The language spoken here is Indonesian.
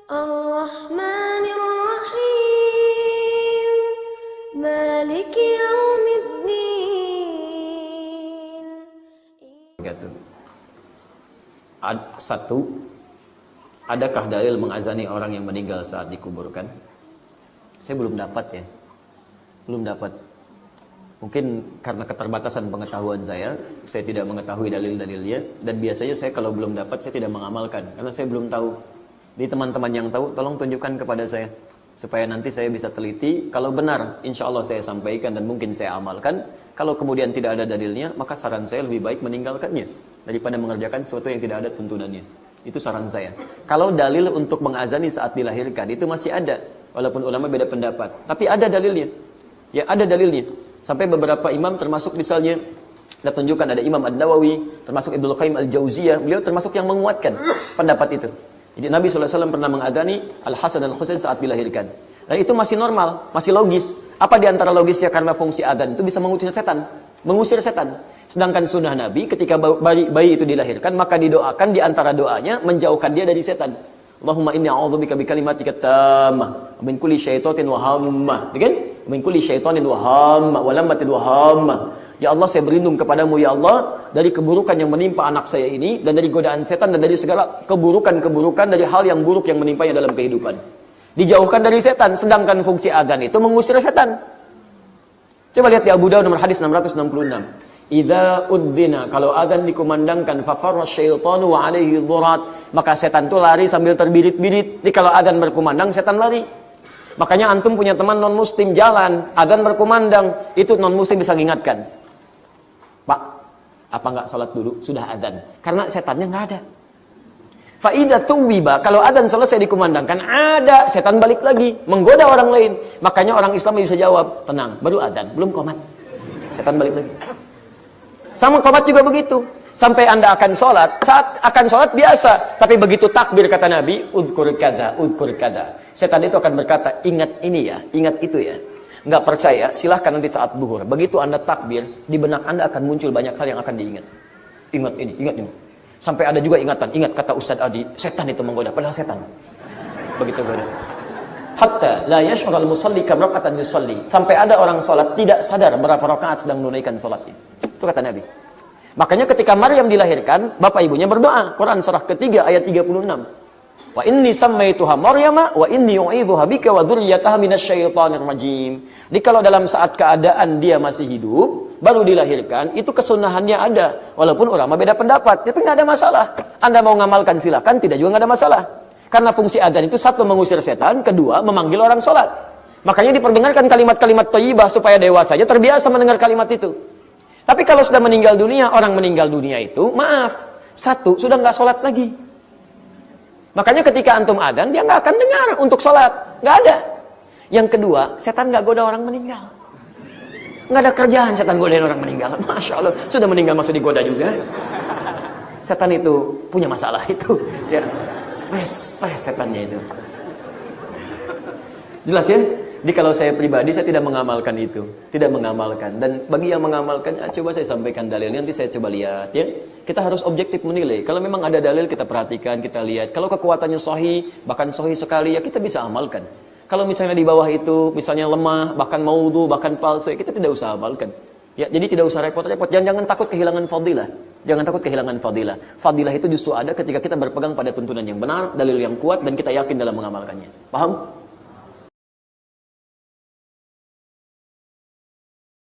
Ar-Rahmanir Rahim, Maliki Yaumiddin. Satu, adakah dalil mengazani orang yang meninggal saat dikuburkan? Saya belum dapat ya. Belum dapat. Mungkin karena keterbatasan pengetahuan saya tidak mengetahui dalil-dalilnya, dan biasanya saya kalau belum dapat saya tidak mengamalkan karena saya belum tahu. Di teman-teman yang tahu, tolong tunjukkan kepada saya supaya nanti saya bisa teliti. Kalau benar, insya Allah saya sampaikan dan mungkin saya amalkan. Kalau kemudian tidak ada dalilnya, maka saran saya lebih baik meninggalkannya daripada mengerjakan sesuatu yang tidak ada tuntunannya. Itu saran saya. Kalau dalil untuk mengazani saat dilahirkan itu masih ada, walaupun ulama beda pendapat, tapi ada dalilnya. Ya, ada dalilnya. Sampai beberapa imam, termasuk misalnya kita tunjukkan ada Imam An-Nawawi, termasuk Ibnu Qayyim Al-Jauziyah, beliau termasuk yang menguatkan pendapat itu. Jadi Nabi SAW pernah mengadzani Al-Hasan dan Al-Husain saat dilahirkan. Dan itu masih normal, masih logis. Apa di antara logisnya? Karena fungsi adzan itu bisa mengusir setan. Mengusir setan. Sedangkan sunnah Nabi ketika bayi itu dilahirkan, maka didoakan di antara doanya menjauhkan dia dari setan. Allahumma inni a'udzubika bikalimatika tammah min kulli syaitanin wa hammah. Kan? Min kulli syaitanin wa hammah wa lammatin wa hammah. Ya Allah, saya berlindung kepadamu ya Allah dari keburukan yang menimpa anak saya ini, dan dari godaan setan, dan dari segala keburukan-keburukan, dari hal yang buruk yang menimpanya dalam kehidupan. Dijauhkan dari setan, sedangkan fungsi adzan itu mengusir setan. Coba lihat di Abu Dawud nomor hadis 666. Idza udzina, kalau adzan dikumandangkan, fafarra syaitanu wa alaihi dhurat, maka setan itu lari sambil terbirit-birit. Jadi kalau adzan berkumandang, setan lari. Makanya antum punya teman non muslim jalan, adzan berkumandang, itu non muslim bisa ingatkan, Pak, apa enggak salat dulu? Sudah adzan. Karena setannya enggak ada. Fa idza tuwiba, kalau adzan selesai dikumandangkan, ada setan balik lagi menggoda orang lain. Makanya orang Islam bisa jawab, tenang, baru adzan, belum qomat. Setan balik lagi. Sama qomat juga begitu. Sampai Anda akan sholat, saat akan sholat biasa, tapi begitu takbir kata Nabi, udhkur kada, udhkur kada. Setan itu akan berkata, ingat ini ya, ingat itu ya. Nggak percaya, silahkan nanti saat zuhur. Begitu Anda takbir, di benak Anda akan muncul banyak hal yang akan diingat. Ingat ini, ingat ini. Sampai ada juga ingatan, ingat kata Ustadz Adi, setan itu menggoda, padahal setan. Begitu goda. Hatta la yash'ur al-musalli kam raka'atan yusalli. Sampai ada orang sholat tidak sadar berapa rakaat sedang menunaikan sholatnya. Itu kata Nabi. Makanya ketika Maryam dilahirkan, bapak ibunya berdoa. Quran surah ketiga ayat 36. Wa inni sammaituha Maryama wa inni u'idzuha bika wa dzurriyyataha minasyaitonir rajim. Jadi kalau dalam saat keadaan dia masih hidup, baru dilahirkan, itu kesunahannya ada. Walaupun ulama beda pendapat, tapi nggak ada masalah. Anda mau ngamalkan silakan, tidak juga nggak ada masalah. Karena fungsi adzan itu satu mengusir setan, kedua memanggil orang sholat. Makanya diperdengarkan kalimat-kalimat thayyibah supaya dewasa saja terbiasa mendengar kalimat itu. Tapi kalau sudah meninggal dunia, orang meninggal dunia itu, maaf, satu, sudah nggak sholat lagi. Makanya ketika antum adzan, dia nggak akan dengar untuk sholat. Nggak ada. Yang kedua, setan nggak goda orang meninggal. Nggak ada kerjaan setan godain orang meninggal. Masya Allah, sudah meninggal masih digoda juga. Setan itu punya masalah itu. Ya, stres setannya itu. Jelas ya? Jadi kalau saya pribadi, saya tidak mengamalkan itu. Tidak mengamalkan. Dan bagi yang mengamalkan, coba saya sampaikan dalilnya, nanti saya coba lihat. Ya, kita harus objektif menilai. Kalau memang ada dalil, kita perhatikan, kita lihat. Kalau kekuatannya sahih, bahkan sahih sekali, ya kita bisa amalkan. Kalau misalnya di bawah itu, misalnya lemah, bahkan maudhu, bahkan palsu, ya kita tidak usah amalkan. Ya, jadi tidak usah repot-repot. Jangan takut kehilangan fadilah. Jangan takut kehilangan fadilah. Fadilah itu justru ada ketika kita berpegang pada tuntunan yang benar, dalil yang kuat, dan kita yakin dalam mengamalkannya. Paham?